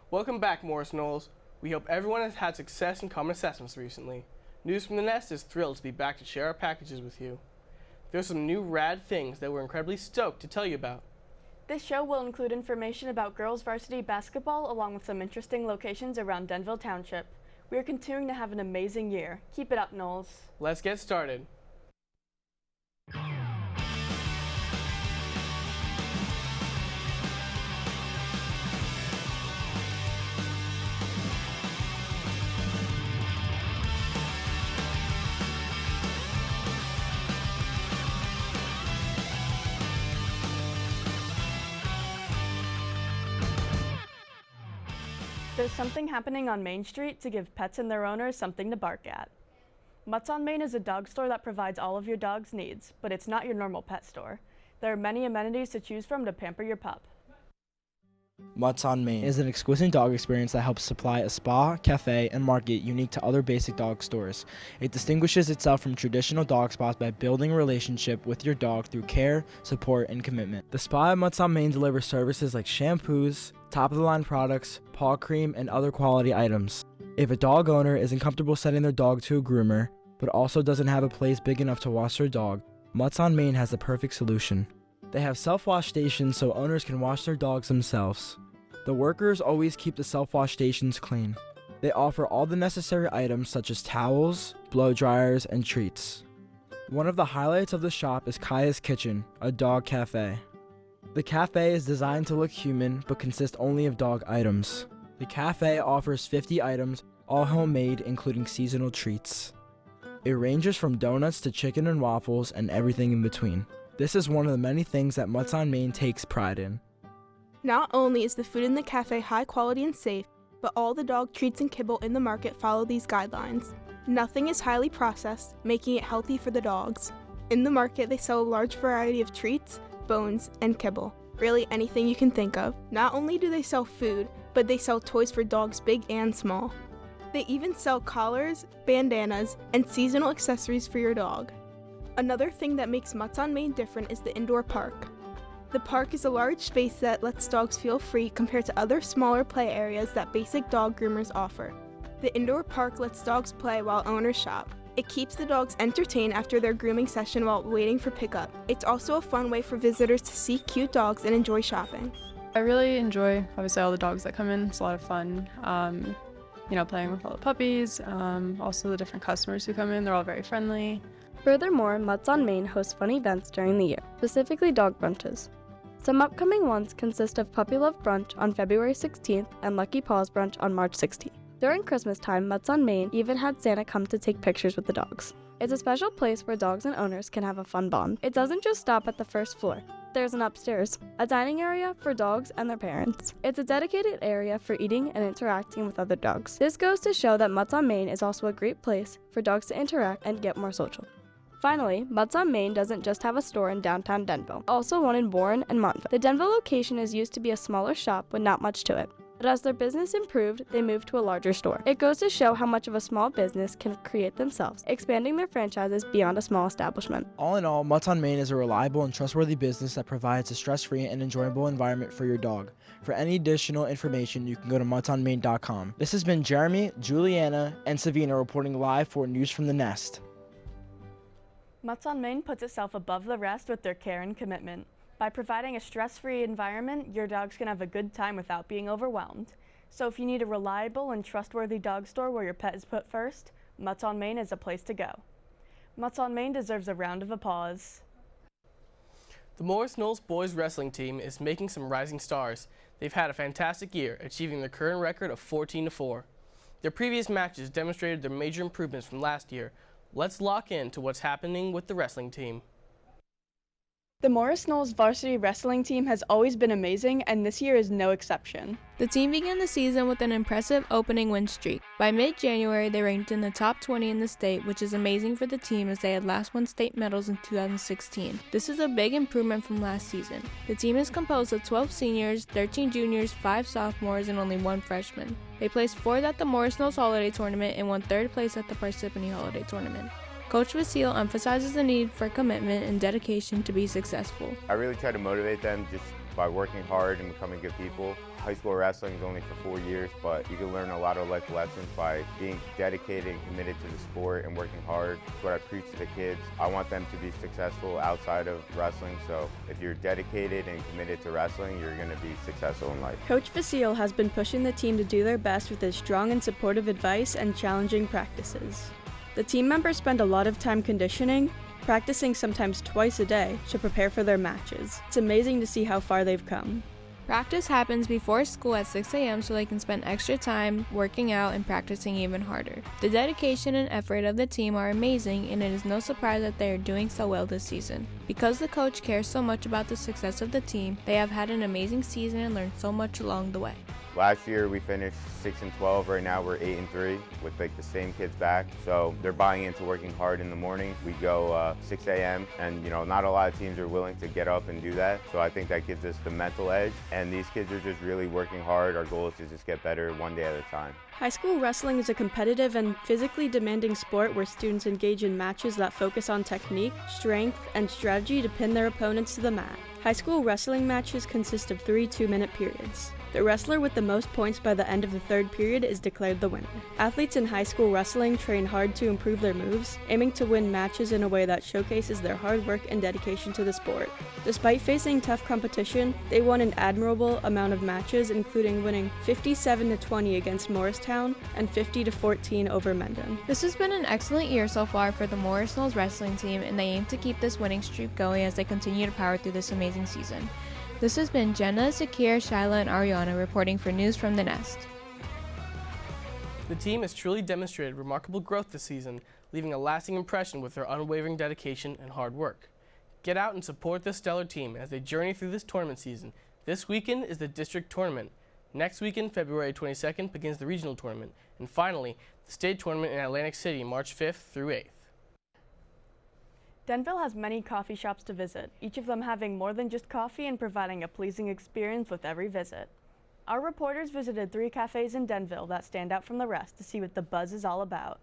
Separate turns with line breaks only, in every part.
Welcome back, Morris Knolls. We hope everyone has had success in common assessments recently. News from the Nest is thrilled to be back to share our packages with you. There's some new rad things that we're incredibly stoked to tell you about.
This show will include information about girls varsity basketball along with some interesting locations around Denville Township. We are continuing to have an amazing year. Keep it up, Knolls.
Let's get started.
There's something happening on Main Street to give pets and their owners something to bark at. Mutts on Main is a dog store that provides all of your dog's needs, but it's not your normal pet store. There are many amenities to choose from to pamper your pup.
Mutts on Main is an exquisite dog experience that helps supply a spa, cafe, and market unique to other basic dog stores. It distinguishes itself from traditional dog spas by building a relationship with your dog through care, support, and commitment. The spa at Mutts on Main delivers services like shampoos, top-of-the-line products, paw cream, and other quality items. If a dog owner isn't comfortable sending their dog to a groomer, but also doesn't have a place big enough to wash their dog, Mutts on Main has the perfect solution. They have self-wash stations so owners can wash their dogs themselves. The workers always keep the self-wash stations clean. They offer all the necessary items such as towels, blow dryers, and treats. One of the highlights of the shop is Kaya's Kitchen, a dog cafe. The cafe is designed to look human but consists only of dog items. The cafe offers 50 items, all homemade, including seasonal treats. It ranges from donuts to chicken and waffles and everything in between. This is one of the many things that Mutts on Main takes pride in.
Not only is the food in the cafe high quality and safe, but all the dog treats and kibble in the market follow these guidelines. Nothing is highly processed, making it healthy for the dogs. In the market, they sell a large variety of treats, bones, and kibble. Really anything you can think of. Not only do they sell food, but they sell toys for dogs big and small. They even sell collars, bandanas, and seasonal accessories for your dog. Another thing that makes Mutts on Main different is the indoor park. The park is a large space that lets dogs feel free compared to other smaller play areas that basic dog groomers offer. The indoor park lets dogs play while owners shop. It keeps the dogs entertained after their grooming session while waiting for pickup. It's also a fun way for visitors to see cute dogs and enjoy shopping.
I really enjoy, obviously, all the dogs that come in. It's a lot of fun. Playing with all the puppies, also the different customers who come in. They're all very friendly.
Furthermore, Mutts on Main hosts fun events during the year, specifically dog brunches. Some upcoming ones consist of Puppy Love Brunch on February 16th and Lucky Paws Brunch on March 16th. During Christmas time, Mutts on Main even had Santa come to take pictures with the dogs. It's a special place where dogs and owners can have a fun bond. It doesn't just stop at the first floor. There's an upstairs, a dining area for dogs and their parents. It's a dedicated area for eating and interacting with other dogs. This goes to show that Mutts on Main is also a great place for dogs to interact and get more social. Finally, Mutts on Main doesn't just have a store in downtown Denville, also one in Warren and Montville. The Denville location is used to be a smaller shop with not much to it. But as their business improved, they moved to a larger store. It goes to show how much of a small business can create themselves, expanding their franchises beyond a small establishment.
All in all, Mutts on Main is a reliable and trustworthy business that provides a stress-free and enjoyable environment for your dog. For any additional information, you can go to muttsonmain.com. This has been Jeremy, Juliana, and Savina reporting live for News from the Nest.
Mutts on Main puts itself above the rest with their care and commitment. By providing a stress-free environment, your dogs can have a good time without being overwhelmed. So if you need a reliable and trustworthy dog store where your pet is put first, Mutts on Main is a place to go. Mutts on Main deserves a round of applause.
The Morris Knolls boys wrestling team is making some rising stars. They've had a fantastic year, achieving their current record of 14-4. Their previous matches demonstrated their major improvements from last year. Let's lock in to what's happening with the wrestling team.
The Morris Knolls varsity wrestling team has always been amazing, and this year is no exception.
The team began the season with an impressive opening win streak. By mid-January, they ranked in the top 20 in the state, which is amazing for the team as they had last won state medals in 2016. This is a big improvement from last season. The team is composed of 12 seniors, 13 juniors, 5 sophomores, and only 1 freshman. They placed 4th at the Morris Knolls Holiday Tournament and won 3rd place at the Parsippany Holiday Tournament. Coach Vasile emphasizes the need for commitment and dedication to be successful.
I really try to motivate them, just by working hard and becoming good people. High school wrestling is only for 4 years, but you can learn a lot of life lessons by being dedicated and committed to the sport and working hard. That's what I preach to the kids. I want them to be successful outside of wrestling, so if you're dedicated and committed to wrestling, you're going to be successful in life.
Coach Vasile has been pushing the team to do their best with his strong and supportive advice and challenging practices. The team members spend a lot of time conditioning, practicing sometimes twice a day to prepare for their matches. It's amazing to see how far they've come.
Practice happens before school at 6 a.m. so they can spend extra time working out and practicing even harder. The dedication and effort of the team are amazing, and it is no surprise that they are doing so well this season. Because the coach cares so much about the success of the team, they have had an amazing season and learned so much along the way.
Last year we finished 6-12. Right now we're 8-3 with the same kids back. So they're buying into working hard in the morning. We go 6 a.m. and not a lot of teams are willing to get up and do that. So I think that gives us the mental edge. And these kids are just really working hard. Our goal is to just get better one day at a time.
High school wrestling is a competitive and physically demanding sport where students engage in matches that focus on technique, strength, and strategy to pin their opponents to the mat. High school wrestling matches consist of 3 2-minute periods. The wrestler with the most points by the end of the third period is declared the winner. Athletes in high school wrestling train hard to improve their moves, aiming to win matches in a way that showcases their hard work and dedication to the sport. Despite facing tough competition, they won an admirable amount of matches, including winning 57-20 against Morristown and 50-14 over Mendon.
This has been an excellent year so far for the Morris Knolls wrestling team, and they aim to keep this winning streak going as they continue to power through this amazing season. This has been Jenna, Zakir, Shyla, and Ariana reporting for News from the Nest.
The team has truly demonstrated remarkable growth this season, leaving a lasting impression with their unwavering dedication and hard work. Get out and support this stellar team as they journey through this tournament season. This weekend is the district tournament. Next weekend, February 22nd, begins the regional tournament. And finally, the state tournament in Atlantic City, March 5th through 8th.
Denville has many coffee shops to visit, each of them having more than just coffee and providing a pleasing experience with every visit. Our reporters visited 3 cafes in Denville that stand out from the rest to see what the buzz is all about.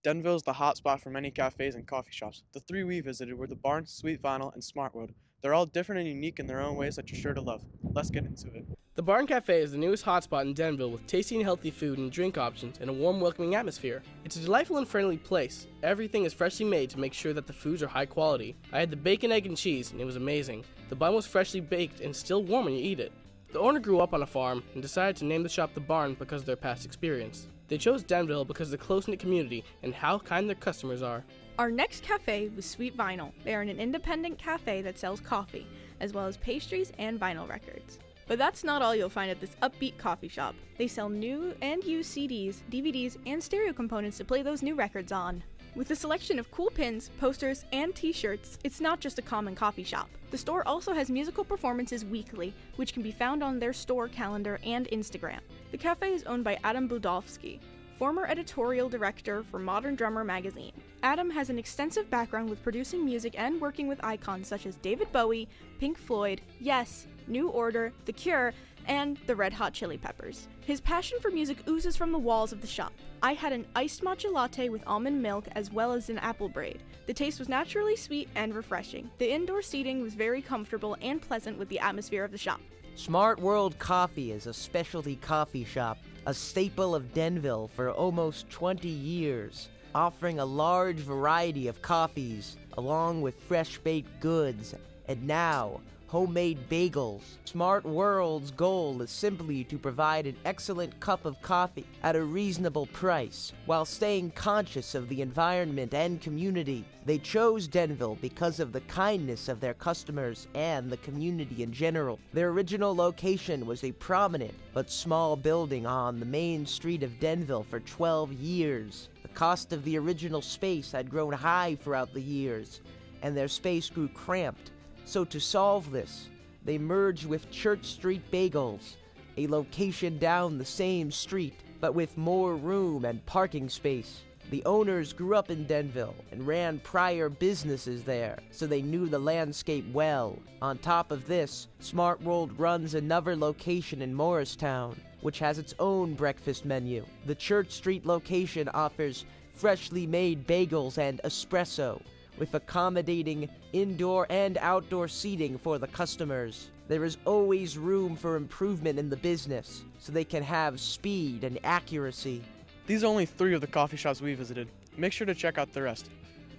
Denville is the hot spot for many cafes and coffee shops. The 3 we visited were the Barn, Sweet Vinyl, and Smart World. They're all different and unique in their own ways that you're sure to love. Let's get into it.
The Barn Cafe is the newest hotspot in Denville with tasty and healthy food and drink options and a warm, welcoming atmosphere. It's a delightful and friendly place. Everything is freshly made to make sure that the foods are high quality. I had the bacon, egg, and cheese, and it was amazing. The bun was freshly baked and still warm when you eat it. The owner grew up on a farm and decided to name the shop The Barn because of their past experience. They chose Denville because of the close-knit community and how kind their customers are.
Our next cafe was Sweet Vinyl. They are an independent cafe that sells coffee, as well as pastries and vinyl records. But that's not all you'll find at this upbeat coffee shop. They sell new and used CDs, DVDs, and stereo components to play those new records on. With a selection of cool pins, posters, and t-shirts, it's not just a common coffee shop. The store also has musical performances weekly, which can be found on their store calendar and Instagram. The cafe is owned by Adam Budolfsky, former editorial director for Modern Drummer magazine. Adam has an extensive background with producing music and working with icons such as David Bowie, Pink Floyd, Yes, New Order, The Cure, and the Red Hot Chili Peppers. His passion for music oozes from the walls of the shop. I had an iced matcha latte with almond milk as well as an apple braid. The taste was naturally sweet and refreshing. The indoor seating was very comfortable and pleasant with the atmosphere of the shop.
Smart World Coffee is a specialty coffee shop, a staple of Denville for almost 20 years, offering a large variety of coffees along with fresh baked goods, and now homemade bagels. Smart World's goal is simply to provide an excellent cup of coffee at a reasonable price while staying conscious of the environment and community. They chose Denville because of the kindness of their customers and the community in general. Their original location was a prominent but small building on the main street of Denville for 12 years. The cost of the original space had grown high throughout the years, and their space grew cramped. So to solve this, they merged with Church Street Bagels, a location down the same street, but with more room and parking space. The owners grew up in Denville and ran prior businesses there, so they knew the landscape well. On top of this, Smart World runs another location in Morristown, which has its own breakfast menu. The Church Street location offers freshly made bagels and espresso, with accommodating indoor and outdoor seating for the customers. There is always room for improvement in the business, so they can have speed and accuracy.
These are only 3 of the coffee shops we visited. Make sure to check out the rest.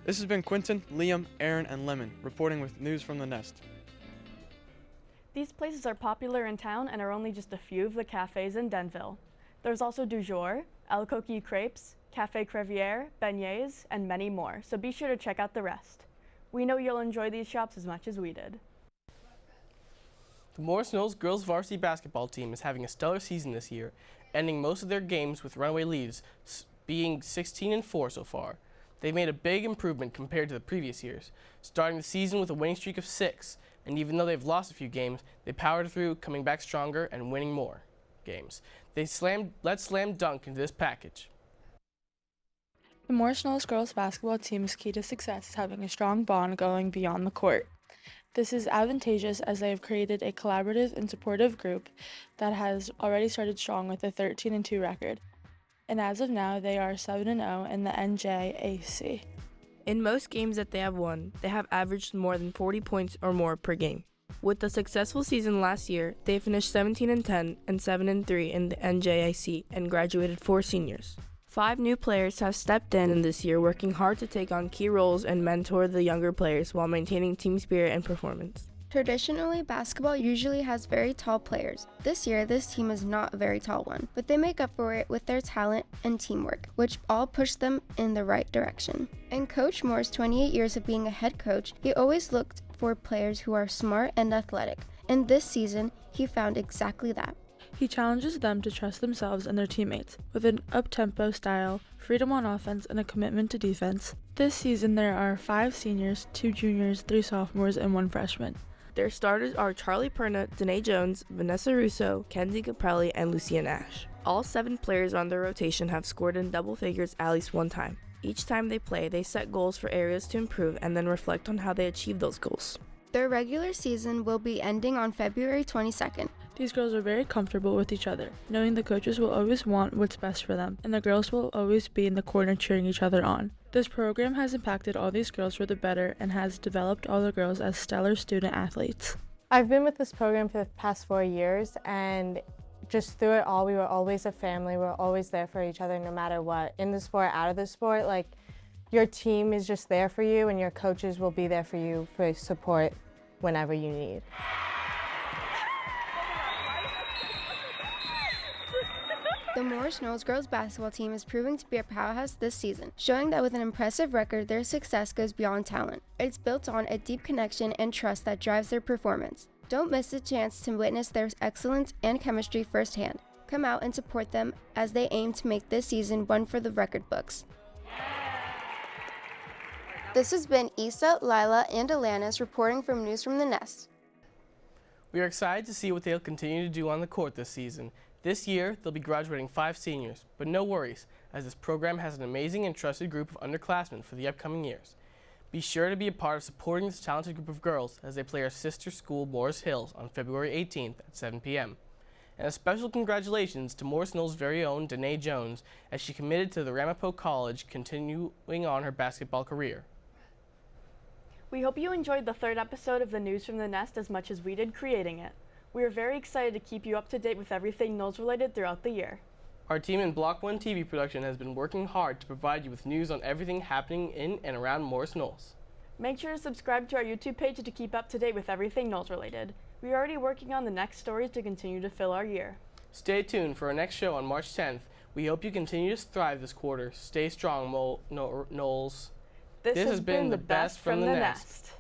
This has been Quinton, Liam, Aaron, and Lemon reporting with News from the Nest.
These places are popular in town and are only just a few of the cafes in Denville. There's also Du Jour, El Coquille Crepes, Café Crevière, Beignets, and many more, so be sure to check out the rest. We know you'll enjoy these shops as much as we did.
The Morris Knolls girls varsity basketball team is having a stellar season this year, ending most of their games with runaway leads, being 16-4 so far. They've made a big improvement compared to the previous years, starting the season with a winning streak of 6, and even though they've lost a few games, they powered through, coming back stronger and winning more games. Let's slam dunk into this package.
The Morris Knolls girls basketball team's key to success is having a strong bond going beyond the court. This is advantageous as they have created a collaborative and supportive group that has already started strong with a 13-2 record. And as of now, they are 7-0 in the NJAC.
In most games that they have won, they have averaged more than 40 points or more per game. With the successful season last year, they finished 17-10 and 7-3 in the NJAC and graduated 4 seniors. 5 new players have stepped in this year, working hard to take on key roles and mentor the younger players while maintaining team spirit and performance.
Traditionally, basketball usually has very tall players. This year, this team is not a very tall one, but they make up for it with their talent and teamwork, which all push them in the right direction. In Coach Moore's 28 years of being a head coach, he always looked for players who are smart and athletic, and this season, he found exactly that.
He challenges them to trust themselves and their teammates with an up-tempo style, freedom on offense, and a commitment to defense. This season, there are 5 seniors, 2 juniors, 3 sophomores, and 1 freshman.
Their starters are Charlie Perna, Danae Jones, Vanessa Russo, Kenzie Capelli, and Lucia Nash. All 7 players on their rotation have scored in double figures at least one time. Each time they play, they set goals for areas to improve and then reflect on how they achieve those goals.
Their regular season will be ending on February 22nd.
These girls are very comfortable with each other, knowing the coaches will always want what's best for them, and the girls will always be in the corner cheering each other on. This program has impacted all these girls for the better and has developed all the girls as stellar student athletes.
I've been with this program for the past 4 years, and just through it all, we were always a family. We were always there for each other no matter what. In the sport, out of the sport, like, your team is just there for you, and your coaches will be there for you for support whenever you need.
The Morris Knolls girls basketball team is proving to be a powerhouse this season, showing that with an impressive record, their success goes beyond talent. It's built on a deep connection and trust that drives their performance. Don't miss the chance to witness their excellence and chemistry firsthand. Come out and support them as they aim to make this season one for the record books. This has been Issa, Lila, and Alanis reporting from News from the Nest.
We are excited to see what they'll continue to do on the court this season. This year, they'll be graduating 5 seniors, but no worries, as this program has an amazing and trusted group of underclassmen for the upcoming years. Be sure to be a part of supporting this talented group of girls as they play our sister school, Morris Hills, on February 18th at 7 p.m. And a special congratulations to Morris Knolls' very own Danae Jones, as she committed to the Ramapo College, continuing on her basketball career.
We hope you enjoyed the 3rd episode of the News from the Nest as much as we did creating it. We are very excited to keep you up to date with everything Knolls related throughout the year.
Our team in Block 1 TV production has been working hard to provide you with news on everything happening in and around Morris Knolls.
Make sure to subscribe to our YouTube page to keep up to date with everything Knolls related. We are already working on the next stories to continue to fill our year.
Stay tuned for our next show on March 10th. We hope you continue to thrive this quarter. Stay strong, Knolls. This has been the best from the Nest.